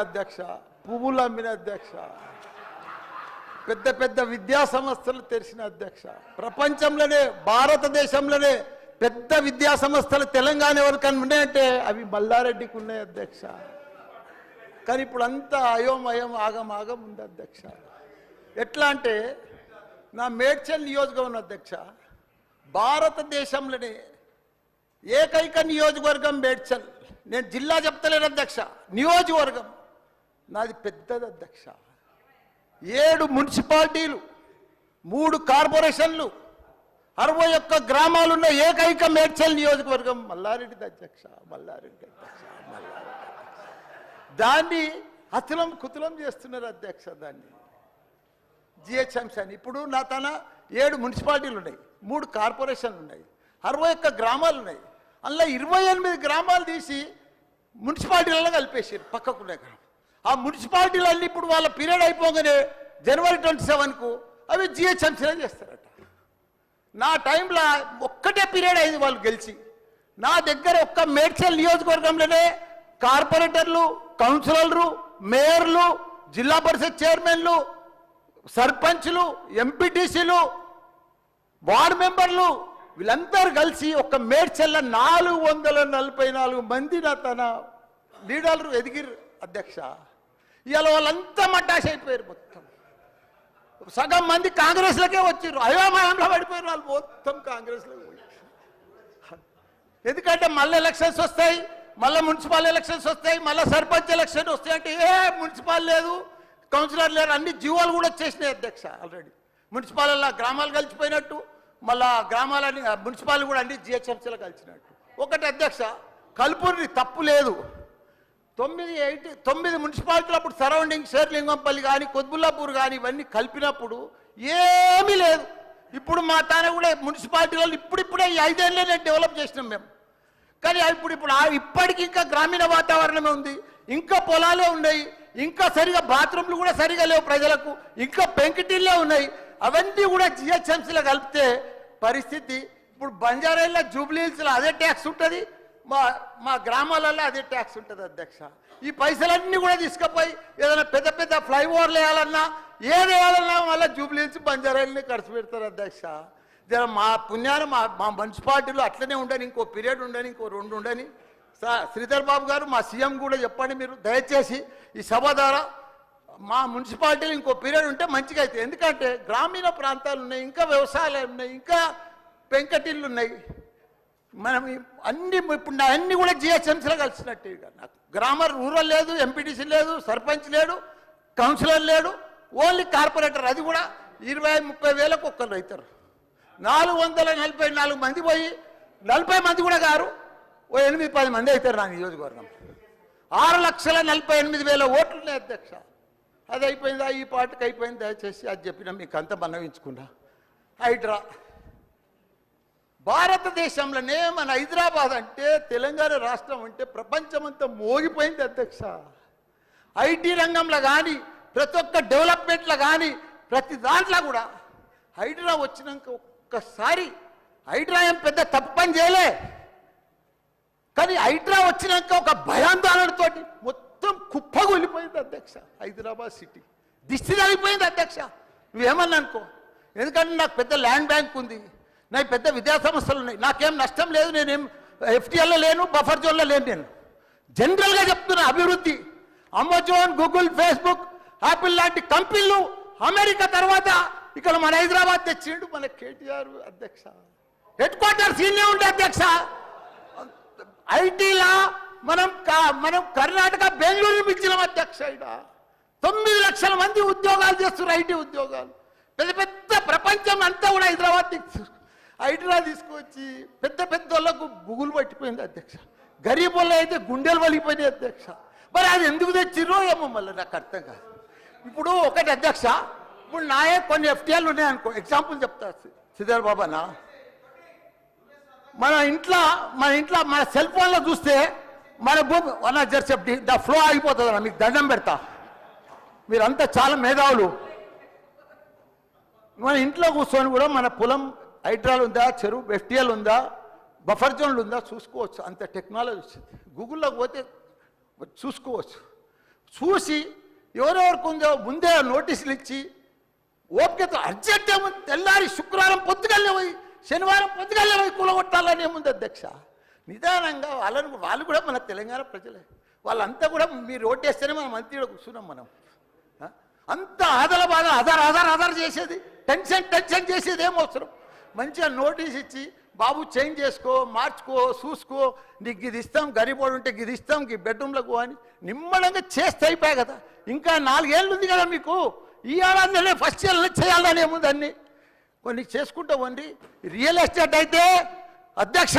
అధ్యక్ష, పువ్వులు అమ్మిన అధ్యక్ష, పెద్ద పెద్ద విద్యా సంస్థలు తెరిచిన అధ్యక్ష, ప్రపంచంలోనే భారతదేశంలోనే పెద్ద విద్యా సంస్థలు తెలంగాణ ఎవరికైనా ఉన్నాయంటే అవి మల్లారెడ్డికి ఉన్నాయి అధ్యక్ష. కానీ ఇప్పుడు అంతా అయోమయం ఆగమాగం ఉంది అధ్యక్ష. ఎట్లా అంటే నా మేడ్చల్ నియోజకవర్గం అధ్యక్ష, భారతదేశంలోనే ఏకైక నియోజకవర్గం మేడ్చల్. నేను జిల్లా చెప్తలేను అధ్యక్ష, నియోజకవర్గం నాది పెద్దది అధ్యక్ష. 7 మున్సిపాలిటీలు, 3 కార్పొరేషన్లు, 61 గ్రామాలున్న ఏకైక మేడ్చల్ నియోజకవర్గం మల్లారెడ్డి అధ్యక్ష. మల్లారెడ్డి దాన్ని అతులం కుతులం చేస్తున్నారు అధ్యక్ష. దాన్ని జిహెచ్ఎంసీ అని ఇప్పుడు నా తన 7 మున్సిపాలిటీలు ఉన్నాయి, 3 కార్పొరేషన్లు ఉన్నాయి, 61 గ్రామాలు ఉన్నాయి. అందులో 28 గ్రామాలు తీసి మున్సిపాలిటీలలో కలిపేసారు పక్కకునే గ్రామం. ఆ మున్సిపాలిటీలన్నీ ఇప్పుడు వాళ్ళ పీరియడ్ అయిపోగానే జనవరి 27కు అవి జిహెచ్ఎంసీలో చేస్తారట. నా టైంలో ఒక్కటే పీరియడ్ అయింది వాళ్ళు గెలిచి. నా దగ్గర ఒక్క మేడ్చల్ నియోజకవర్గంలోనే కార్పొరేటర్లు, కౌన్సిలర్లు, మేయర్లు, జిల్లా పరిషత్ చైర్మన్లు, సర్పంచ్లు, ఎంపీటీసీలు, వార్డు మెంబర్లు వీళ్ళందరూ కలిసి ఒక్క మేడ్చల్ల 444 మంది నా తన లీడర్లు ఎదిగిరు అధ్యక్ష. ఇవాళ వాళ్ళంతా మడ్డాష్ అయిపోయారు. మొత్తం సగం మంది కాంగ్రెస్లకే వచ్చారు, అయోమయంలో పడిపోయారు వాళ్ళు మొత్తం కాంగ్రెస్లో. ఎందుకంటే మళ్ళీ ఎలక్షన్స్ వస్తాయి, మళ్ళీ మున్సిపల్ ఎలక్షన్స్ వస్తాయి, మళ్ళీ సర్పంచ్ ఎలక్షన్ వస్తాయి అంటే మున్సిపల్ లేదు, కౌన్సిలర్ లేరు, అన్ని జీవాలు కూడా వచ్చేసినాయి అధ్యక్ష. ఆల్రెడీ మున్సిపాల్లో గ్రామాలు కలిసిపోయినట్టు, మళ్ళా గ్రామాలన్నీ మున్సిపాల్ కూడా అన్ని జిహెచ్ఎంసీలో కలిసినట్టు. ఒకటి అధ్యక్ష, కల్పూరి తప్పు లేదు. 9 మున్సిపాలిటీలు అప్పుడు సరౌండింగ్ షేర్లింగంపల్లి కానీ కొద్బుల్లాపూర్ కానీ ఇవన్నీ కలిపినప్పుడు ఏమీ లేదు. ఇప్పుడు మా తాన కూడా మున్సిపాలిటీలలో ఇప్పుడిప్పుడే ఈ 5 ఏళ్ళనే డెవలప్ చేసినాం మేము. కానీ ఇప్పుడు ఇప్పటికి ఇంకా గ్రామీణ వాతావరణమే ఉంది, ఇంకా పొలాలే ఉన్నాయి, ఇంకా సరిగా బాత్రూమ్లు కూడా సరిగా లేవు ప్రజలకు, ఇంకా పెంకిటిల్లే ఉన్నాయి. అవన్నీ కూడా జిహెచ్ఎంసీలో కలిపితే పరిస్థితి ఇప్పుడు బంజారాల్లో, జూబ్లీహిల్స్లో అదే ట్యాక్స్ ఉంటుంది, మా గ్రామాలలో అదే ట్యాక్స్ ఉంటుంది అధ్యక్ష. ఈ పైసలన్నీ కూడా తీసుకుపోయి ఏదైనా పెద్ద పెద్ద ఫ్లైఓవర్లు వేయాలన్నా ఏది వేయాలన్నా మళ్ళీ జూబ్లీహిల్స్, బంజారాలని ఖర్చు పెడతారు అధ్యక్ష. మా పుణ్యాన్ని మా మున్సిపాలిటీలో అట్లనే ఉండని, ఇంకో పీరియడ్ ఉండని, ఇంకో 2 ఉండని. శ్రీధర్ బాబు గారు మా సీఎం కూడా చెప్పండి మీరు దయచేసి ఈ సభ ద్వారా మా మున్సిపాలిటీలు ఇంకో పీరియడ్ ఉంటే మంచిగా అవుతాయి. ఎందుకంటే గ్రామీణ ప్రాంతాలు ఉన్నాయి, ఇంకా వ్యవసాయాలు ఉన్నాయి, ఇంకా పెంకటిళ్ళు ఉన్నాయి. మనం అన్ని ఇప్పుడు అన్నీ కూడా జిహెచ్ఎంసీలో కలిసినట్టు. నాకు గ్రామర్ రూరల్ లేదు, ఎంపీటీసీ లేదు, సర్పంచ్ లేడు, కౌన్సిలర్ లేడు, ఓన్లీ కార్పొరేటర్. అది కూడా 20-30 వేలకు ఒక్కరు అవుతారు. 444 మంది పోయి 40 మంది కూడా గారు 8-10 మంది అవుతారు నా నియోజకవర్గం. 6,48,000 ఓట్లు ఉన్నాయి అధ్యక్ష. అది అయిపోయిందా, ఈ పార్టీకి అయిపోయింది, దయచేసి అది చెప్పినా మీకు అంత మనవించుకున్నా. హైడ్రా భారతదేశంలోనే మన హైదరాబాద్ అంటే, తెలంగాణ రాష్ట్రం అంటే ప్రపంచమంతా మోగిపోయింది అధ్యక్ష. ఐటీ రంగంలో కానీ, ప్రతి ఒక్క డెవలప్మెంట్లో కానీ, ప్రతి దాంట్లో కూడా హైడ్రా వచ్చినాక ఒక్కసారి హైడ్రా ఏం పెద్ద తప్పు పని చేయలే. కానీ హైడ్రా వచ్చినాక ఒక భయాందోళనతోటి మొత్తం కుప్పగొలిపోయింది అధ్యక్ష. హైదరాబాద్ సిటీ దిష్టి తగిలిపోయింది అధ్యక్ష. నువ్వేమన్నా అనుకో, ఎందుకంటే నాకు పెద్ద ల్యాండ్ బ్యాంక్ ఉంది, నాకు పెద్ద విద్యా సంస్థలు ఉన్నాయి, నాకేం నష్టం లేదు, నేనేం ఎఫ్టీఎల్లో లేను, బఫర్ జోన్లో లేను. నేను జనరల్గా చెప్తున్నా, అభివృద్ధి అమెజాన్, గూగుల్, ఫేస్బుక్, యాపిల్ లాంటి కంపెనీలు అమెరికా తర్వాత ఇక్కడ మన హైదరాబాద్ తెచ్చిండు మన కేటీఆర్ అధ్యక్ష. హెడ్ క్వార్టర్స్ ఈయనే ఉండే అధ్యక్ష. ఐటీలా మనం కర్ణాటక బెంగళూరు పిలిచినాం అధ్యక్ష. 9 లక్షల మంది ఉద్యోగాలు చేస్తున్నారు, ఐటీ ఉద్యోగాలు. పెద్ద పెద్ద ప్రపంచం అంతా కూడా హైడ్రా తీసుకొచ్చి పెద్ద పెద్ద వాళ్ళకు గుగులు పట్టిపోయింది అధ్యక్ష. గరీబ్ వాళ్ళు అయితే గుండెలు వలిగిపోయినాయి అధ్యక్ష. మరి అది ఎందుకు తెచ్చిర్రో ఏమో మళ్ళీ నాకు అర్థం కాదు. ఇప్పుడు ఒకటి అధ్యక్ష, ఇప్పుడు నాయే కొన్ని ఎఫ్టీఎల్ ఉన్నాయనుకో, ఎగ్జాంపుల్ చెప్తా శ్రీధర్ బాబానా. మన ఇంట్లో మన సెల్ ఫోన్లో చూస్తే మన భూమి 1 ద ఫ్లో ఆగిపోతుంది అన్న. మీకు దండం పెడతా, మీరంతా చాలా మేధావులు. మన ఇంట్లో కూర్చొని కూడా మన పొలం హైడ్రాల్ ఉందా, చెరువు ఎఫ్టీఎల్ ఉందా, బఫర్ జోన్లు ఉందా చూసుకోవచ్చు. అంత టెక్నాలజీ వచ్చింది. గూగుల్లోకి పోతే చూసుకోవచ్చు. చూసి ఎవరెవరికి ఉందో ముందే నోటీసులు ఇచ్చి ఓపికతో అర్జెంట్ ఏముంది, తెల్లారి శుక్రవారం పొద్దుగల్లే పోయి శనివారం పొద్దుగల్లే పోయి కూలగొట్టాలని ఏముంది అధ్యక్ష. నిదానంగా వాళ్ళు కూడా మన తెలంగాణ ప్రజలే, వాళ్ళంతా కూడా మీరు ఓటేస్తేనే మనం మంత్రిలో కూర్చున్నాం. మనం అంత ఆదల బాగా ఆధార్ చేసేది, టెన్షన్ చేసేది ఏం అవసరం. మంచిగా నోటీస్ ఇచ్చి బాబు చేంజ్ చేసుకో, మార్చుకో, చూసుకో, నీకు ఇది ఇస్తాం, గరీబోడు ఉంటే ఇది ఇస్తాం, ఈ బెడ్రూమ్లకు అని నిమ్మడంగా చేస్తే అయిపోయాయి కదా. ఇంకా 4 ఏళ్ళు ఉంది కదా మీకు, ఈ ఏడాదిలోనే ఫస్ట్ ఇయర్లో చేయాలని ఏముంది, అన్ని కొన్ని చేసుకుంటా వండి. రియల్ ఎస్టేట్ అయితే అధ్యక్ష